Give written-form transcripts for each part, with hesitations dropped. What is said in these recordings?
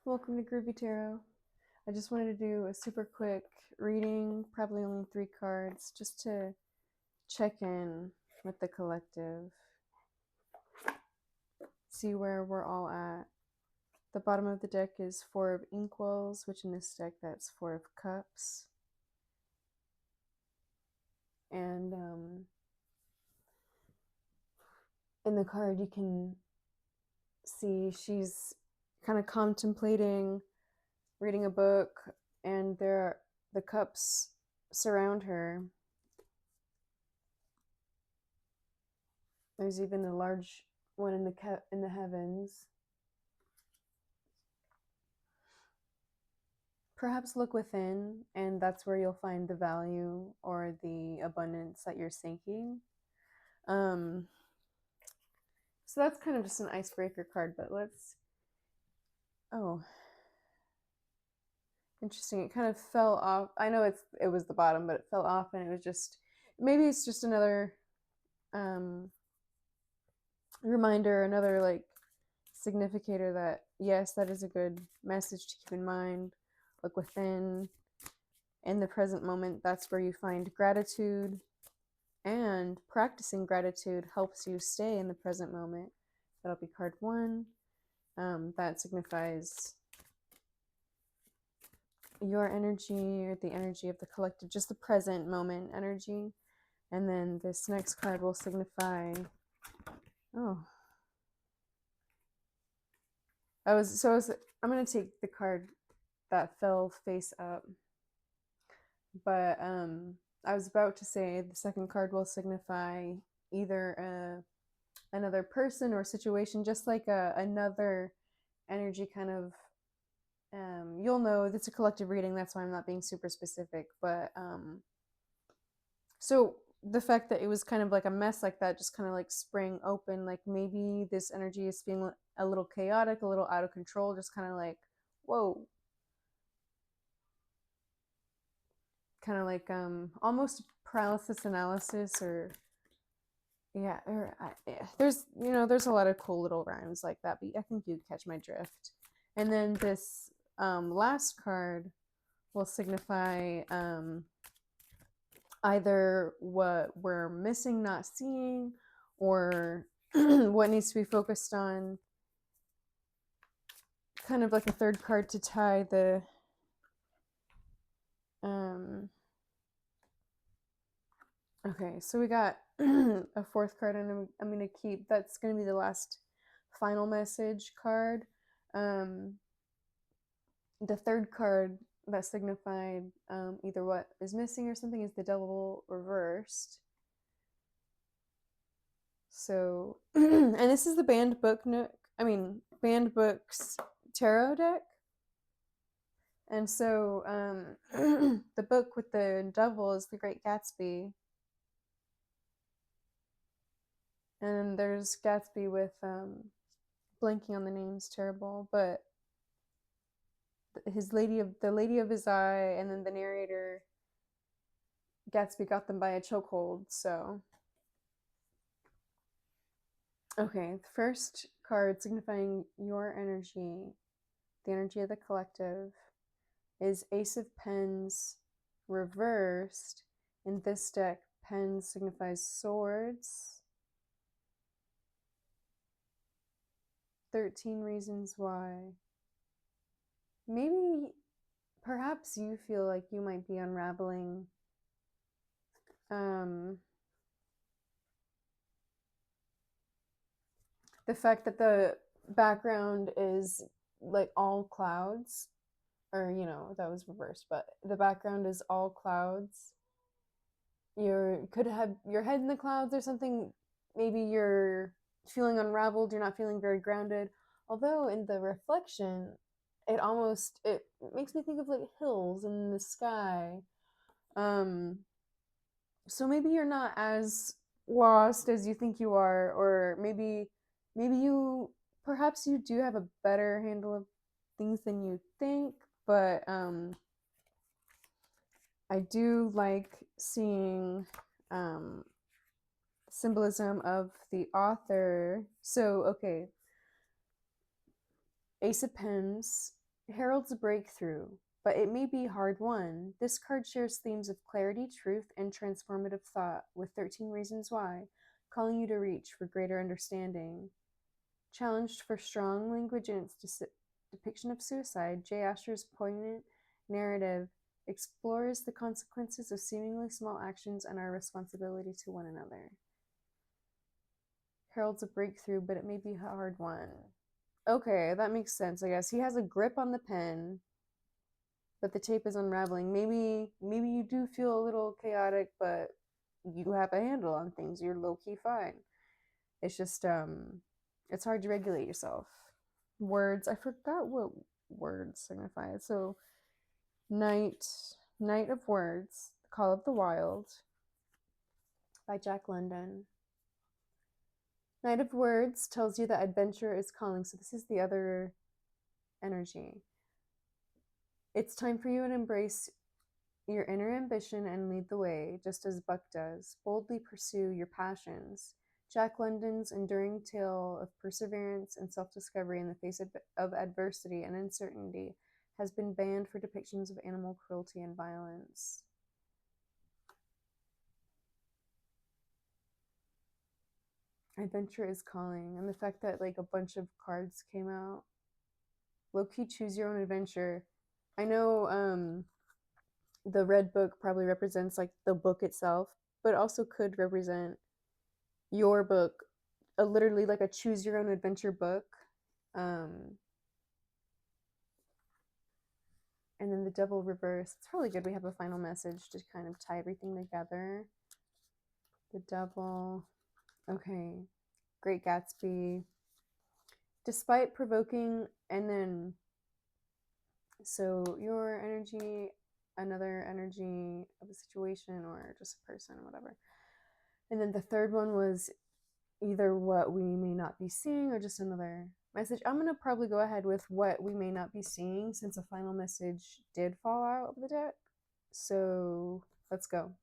Welcome to Groovy Tarot. I just wanted to do a super quick reading, probably only 3 cards, just to check in with the collective, see where we're all at. The bottom of the deck is 4 of Inkwells, which in this deck that's 4 of Cups. And in the card you can see she's kind of contemplating reading a book, and the cups surround her. There's even a large one in the heavens. Perhaps look within, and that's where you'll find the value or the abundance that you're seeking. So that's kind of just an icebreaker card, but let's. Oh, interesting. It kind of fell off. I know it was the bottom, but it fell off, and it was just maybe it's just another reminder, another like significator that yes, that is a good message to keep in mind. Look within. In the present moment, that's where you find gratitude, and practicing gratitude helps you stay in the present moment. That'll be card 1. That signifies your energy or the energy of the collective, just the present moment energy. And then this next card will signify, I'm going to take the card that fell face up. But I was about to say the second card will signify either another person or situation, just like another energy kind of. You'll know it's a collective reading, that's why I'm not being super specific. But so the fact that it was kind of like a mess like that just kind of like sprang open, like maybe this energy is feeling a little chaotic, a little out of control, just kind of like, whoa, kind of like almost paralysis analysis, or yeah, there's a lot of cool little rhymes like that, but I think you catch my drift. And then this last card will signify either what we're missing, not seeing, or what needs to be focused on. Kind of like a third card to tie the okay, so we got a fourth card, and I'm going to keep, that's going to be the last final message card. The third card that signified either what is missing or something is the Devil reversed. So, and this is the Banned Books tarot deck. And so, the book with the devil is The Great Gatsby. And there's Gatsby with blanking on the name's terrible, but the lady of his eye, and then the narrator, Gatsby got them by a chokehold. So okay, the first card signifying your energy, the energy of the collective, is Ace of Pens reversed. In this deck, pens signifies swords. 13 reasons why. Maybe, perhaps you feel like you might be unraveling the fact that the background is like all clouds, or that was reversed, but the background is all clouds. You could have your head in the clouds or something. Maybe you're feeling unraveled, you're not feeling very grounded, although in the reflection it makes me think of like hills in the sky. So maybe you're not as lost as you think you are, or maybe you, perhaps you do have a better handle of things than you think. But I do like seeing symbolism of the author. So okay, Ace of Pens heralds a breakthrough, but it may be hard won. This card shares themes of clarity, truth, and transformative thought with 13 reasons why, calling you to reach for greater understanding. Challenged for strong language in its depiction of suicide, Jay Asher's poignant narrative explores the consequences of seemingly small actions and our responsibility to one another. Heralds a breakthrough, but it may be hard won. Okay, that makes sense, I guess. He has a grip on the pen, but the tape is unraveling. Maybe you do feel a little chaotic, but you have a handle on things. You're low-key fine. It's just it's hard to regulate yourself. Words, I forgot what words signify. So Night of Words, Call of the Wild by Jack London. Night of Words tells you that adventure is calling. So this is the other energy. It's time for you to embrace your inner ambition and lead the way, just as Buck does. Boldly pursue your passions. Jack London's enduring tale of perseverance and self-discovery in the face of adversity and uncertainty has been banned for depictions of animal cruelty and violence. Adventure is calling, and the fact that like a bunch of cards came out. Low-key choose your own adventure. I know the red book probably represents like the book itself, but also could represent your book, literally like a choose your own adventure book. And then the Devil reverse. It's probably good we have a final message to kind of tie everything together. The Devil. Okay. Great Gatsby. Despite provoking, and then so your energy, another energy of a situation or just a person or whatever. And then the third one was either what we may not be seeing or just another message. I'm going to probably go ahead with what we may not be seeing since a final message did fall out of the deck. So let's go.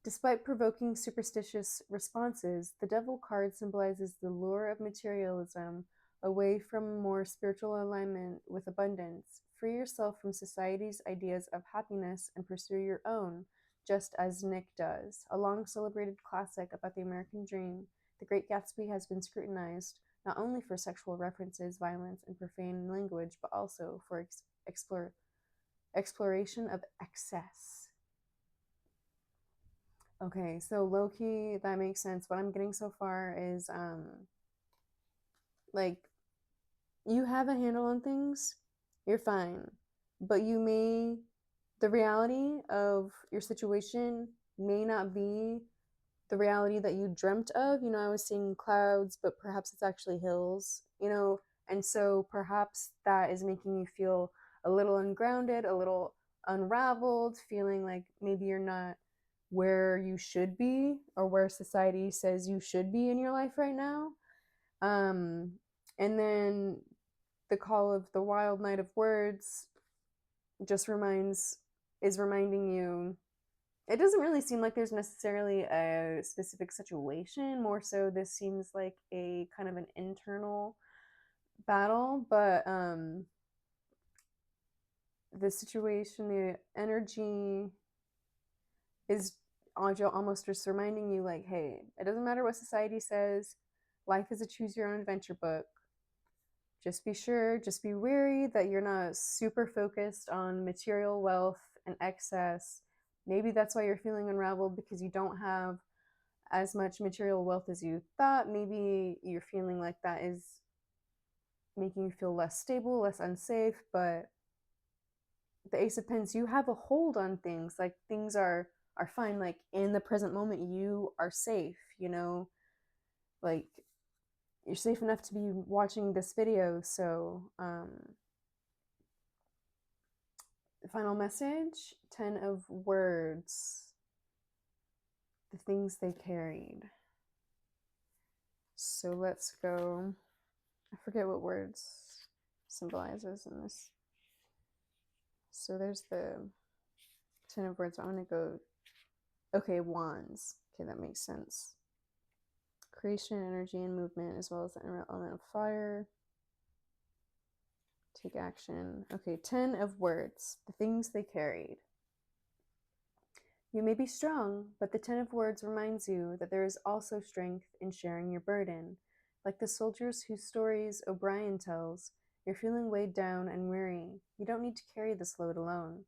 Despite provoking superstitious responses, the Devil card symbolizes the lure of materialism away from more spiritual alignment with abundance. Free yourself from society's ideas of happiness and pursue your own, just as Nick does. A long celebrated classic about the American dream, The Great Gatsby has been scrutinized not only for sexual references, violence, and profane language, but also for exploration of excess. Okay, so low-key, that makes sense. What I'm getting so far is like you have a handle on things, you're fine. But the reality of your situation may not be the reality that you dreamt of. I was seeing clouds, but perhaps it's actually hills. And so perhaps that is making you feel a little ungrounded, a little unraveled, feeling like maybe you're not where you should be or where society says you should be in your life right now. And then the Call of the Wild, Night of Words just is reminding you, it doesn't really seem like there's necessarily a specific situation. More so, this seems like a kind of an internal battle, but the situation, the energy is almost just reminding you like, hey, it doesn't matter what society says. Life is a choose your own adventure book. Just be wary that you're not super focused on material wealth and excess. Maybe that's why you're feeling unraveled, because you don't have as much material wealth as you thought. Maybe you're feeling like that is making you feel less stable, less unsafe. But the Ace of Pens, you have a hold on things. Like things are fine. Like in the present moment, you are safe. Like you're safe enough to be watching this video. So the final message, 10 of Words, the things they carried. So let's go. I forget what words symbolizes in this. So there's the 10 of Words. I'm going to go, okay, Wands. Okay, that makes sense. Creation, energy, and movement, as well as the element of fire. take action. Okay, 10 of words, the things they carried. You may be strong, but the 10 of words reminds you that there is also strength in sharing your burden. Like the soldiers whose stories O'Brien tells, you're feeling weighed down and weary. You don't need to carry this load alone.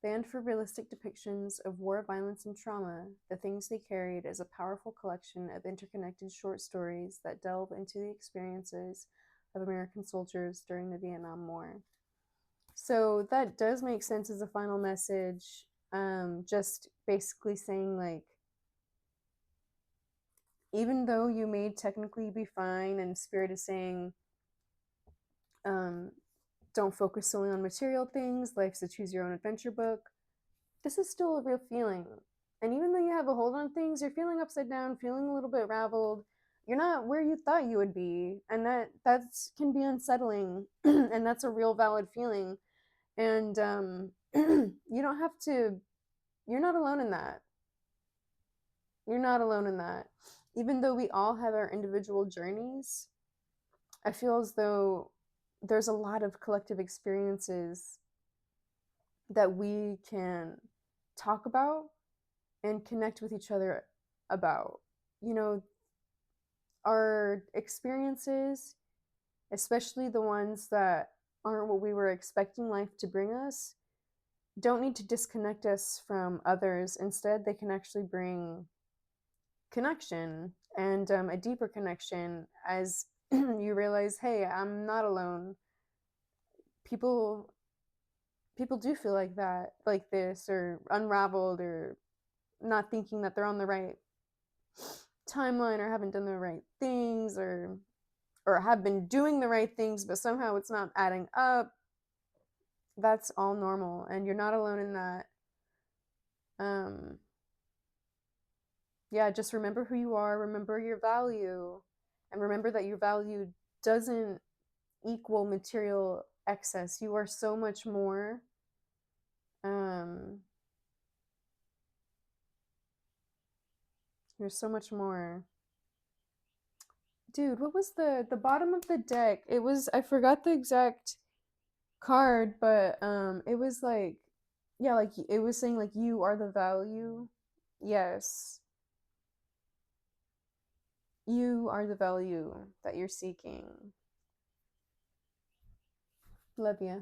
Banned for realistic depictions of war, violence, and trauma, The Things They Carried is a powerful collection of interconnected short stories that delve into the experiences of American soldiers during the Vietnam War. So that does make sense as a final message. Just basically saying, like, even though you may technically be fine, and Spirit is saying, don't focus solely on material things, life's a choose your own adventure book, this is still a real feeling. And even though you have a hold on things, you're feeling upside down, feeling a little bit raveled, you're not where you thought you would be, and that can be unsettling. And that's a real valid feeling. And you don't have to, you're not alone in that. You're not alone in that. Even though we all have our individual journeys, I feel as though there's a lot of collective experiences that we can talk about and connect with each other about. You know, our experiences, especially the ones that aren't what we were expecting life to bring us, don't need to disconnect us from others. Instead, they can actually bring connection, and a deeper connection, as you realize, hey, I'm not alone. People do feel like that, like this, or unraveled, or not thinking that they're on the right timeline, or haven't done the right things, or have been doing the right things, but somehow it's not adding up. That's all normal, and you're not alone in that. Yeah, just remember who you are, remember your value, and remember that your value doesn't equal material excess. You are so much more. You're so much more. Dude, what was the bottom of the deck? It was, I forgot the exact card, but it was like, yeah, like it was saying like you are the value. Yes. You are the value that you're seeking. Love ya.